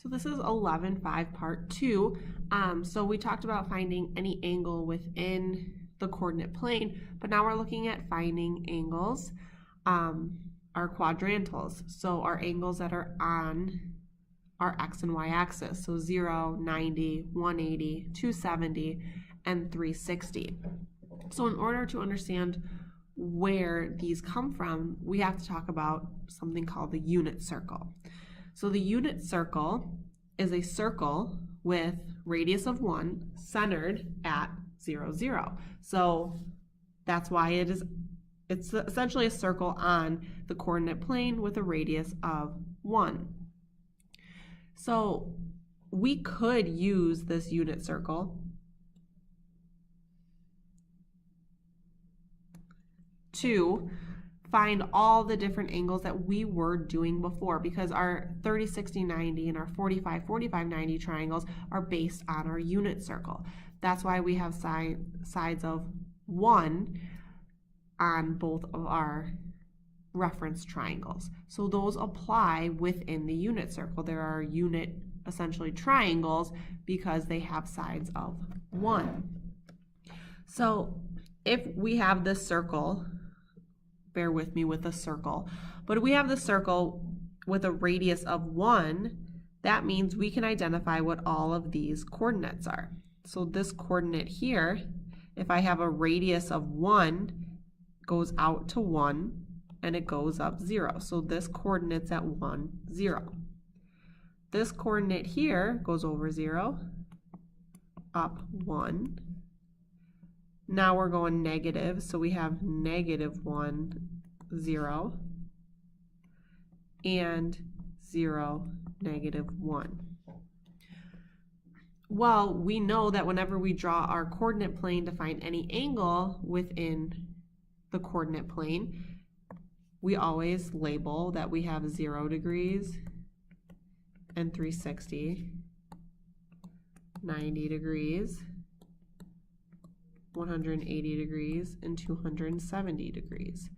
So this is 11.5 part 2. So we talked about finding any angle within the coordinate plane, but now we're looking at finding angles, our quadrantals. So our angles that are on our x and y axis. So 0, 90, 180, 270, and 360. So in order to understand where these come from, we have to talk about something called the unit circle. So the unit circle is a circle with radius of 1 centered at 0, 0. So that's why it's essentially a circle on the coordinate plane with a radius of 1. So we could use this unit circle to find all the different angles that we were doing before, because our 30, 60, 90 and our 45, 45, 90 triangles are based on our unit circle. That's why we have sides of 1 on both of our reference triangles. So those apply within the unit circle. There are unit, essentially, triangles because they have sides of 1. So if we have this circle, bear with me with a circle, but if we have the circle with a radius of 1, that means we can identify what all of these coordinates are. So this coordinate here, if I have a radius of 1, goes out to 1 and it goes up 0. So this coordinate's at 1, 0. This coordinate here goes over 0, up 1. Now we're going negative, so we have -1, 0, and 0, -1. Well, we know that whenever we draw our coordinate plane to find any angle within the coordinate plane, we always label that we have 0 degrees and 360, 90 degrees, 180 degrees, and 270 degrees.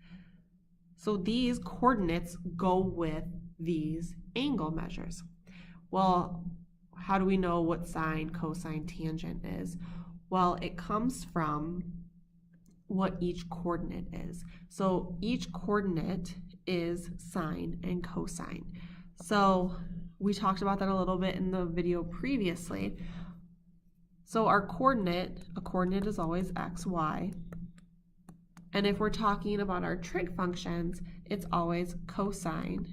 So these coordinates go with these angle measures. Well, how do we know what sine, cosine, tangent is? Well, it comes from what each coordinate is. So each coordinate is sine and cosine. So we talked about that a little bit in the video previously. So our coordinate, a coordinate is always x, y. And if we're talking about our trig functions, it's always cosine,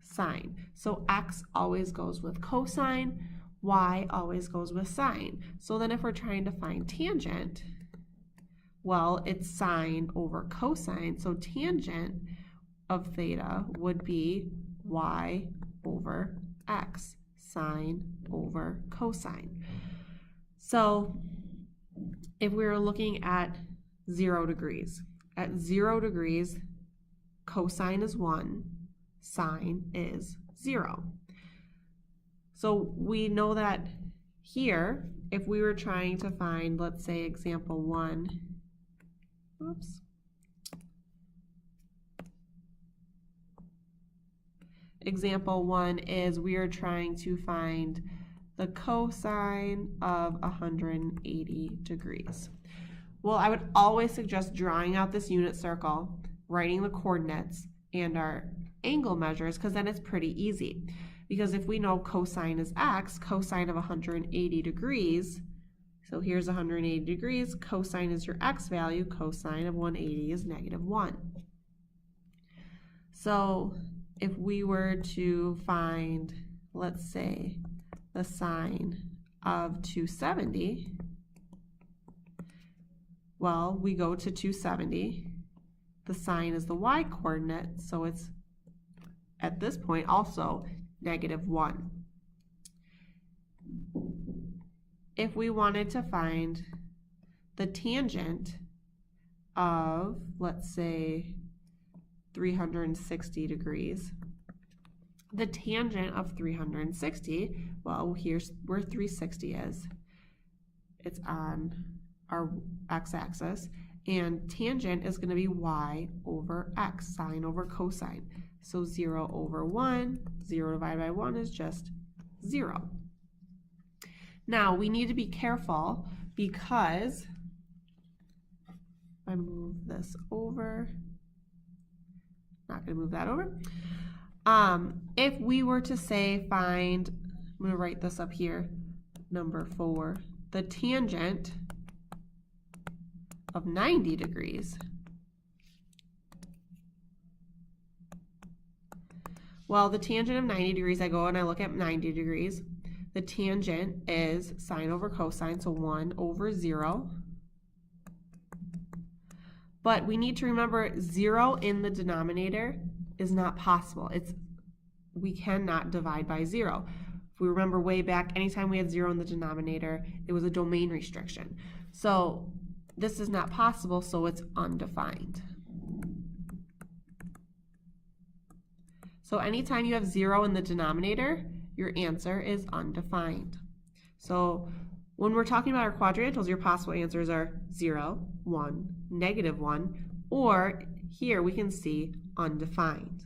sine. So x always goes with cosine, y always goes with sine. So then if we're trying to find tangent, well, it's sine over cosine. So tangent of theta would be y over x. Sine over cosine. So if we were looking at 0 degrees, at 0 degrees, cosine is 1, sine is 0. So we know that here, if we were trying to find, let's say, example 1, oops, example 1 is we are trying to find the cosine of 180 degrees. Well, I would always suggest drawing out this unit circle, writing the coordinates and our angle measures, because then it's pretty easy. Because if we know cosine is x, cosine of 180 degrees, so here's 180 degrees, cosine is your x value, cosine of 180 is -1. So if we were to find, let's say, the sine of 270, well, we go to 270. The sine is the y coordinate, so it's at this point also -1. If we wanted to find the tangent of, let's say, 360 degrees, the tangent of 360, well, here's where 360 is. It's on our x-axis, And tangent is going to be y over x, sine over cosine. So 0 over 1, 0 divided by 1 is just 0. Now, we need to be careful because if I move this over, not going to move that over. If we were to say find, I'm going to write this up here, number 4, the tangent of 90 degrees. Well, the tangent of 90 degrees, I go and I look at 90 degrees. The tangent is sine over cosine, so 1 over 0. But we need to remember 0 in the denominator is not possible. We cannot divide by 0. If we remember way back, anytime we had 0 in the denominator, it was a domain restriction. So this is not possible, so it's undefined. So anytime you have 0 in the denominator, your answer is undefined. So when we're talking about our quadrantals, your possible answers are 0, 1, -1, or here we can see undefined.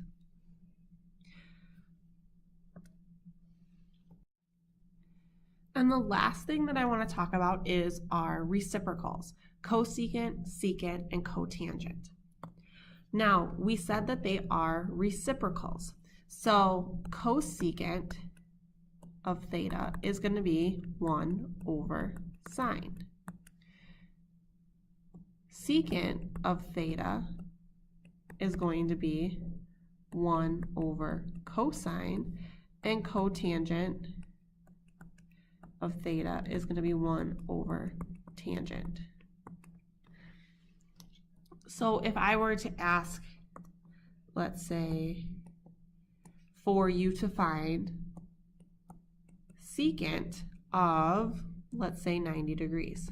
And the last thing that I want to talk about is our reciprocals, cosecant, secant, and cotangent. Now, we said that they are reciprocals. So cosecant of theta is going to be 1 over sine. Secant of theta is going to be 1 over cosine, and cotangent of theta is going to be 1 over tangent. So if I were to ask, let's say, for you to find secant of, let's say, 90 degrees.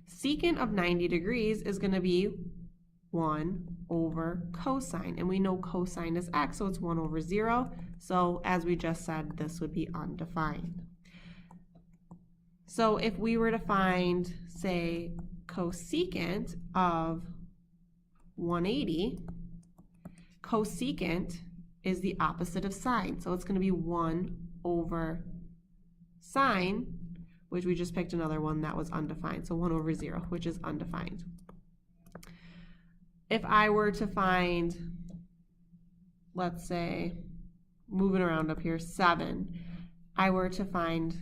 Secant of 90 degrees is going to be 1 over cosine, and we know cosine is x, so it's 1 over 0. So as we just said, this would be undefined. So if we were to find, say, cosecant of 180, cosecant is the opposite of sine, so it's going to be 1 over sine, which we just picked another one that was undefined, so 1 over 0, which is undefined. If I were to find, let's say, moving around up here, 7, I were to find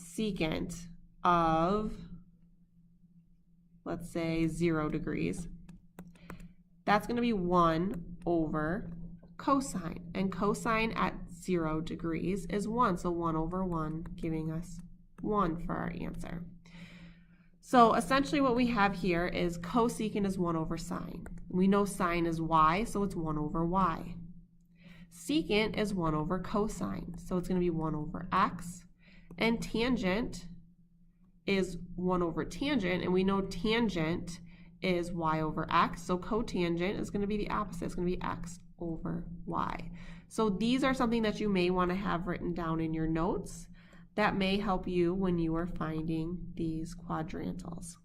secant of, let's say, 0 degrees, that's going to be 1 over cosine, and cosine at 0 degrees is 1, so 1 over 1, giving us 1 for our answer. So essentially what we have here is cosecant is 1 over sine. We know sine is y, so it's 1 over y. Secant is 1 over cosine, so it's going to be 1 over x. And tangent is 1 over tangent, and we know tangent is y over x, so cotangent is going to be the opposite. It's going to be x over y. So these are something that you may want to have written down in your notes that may help you when you are finding these quadrantals.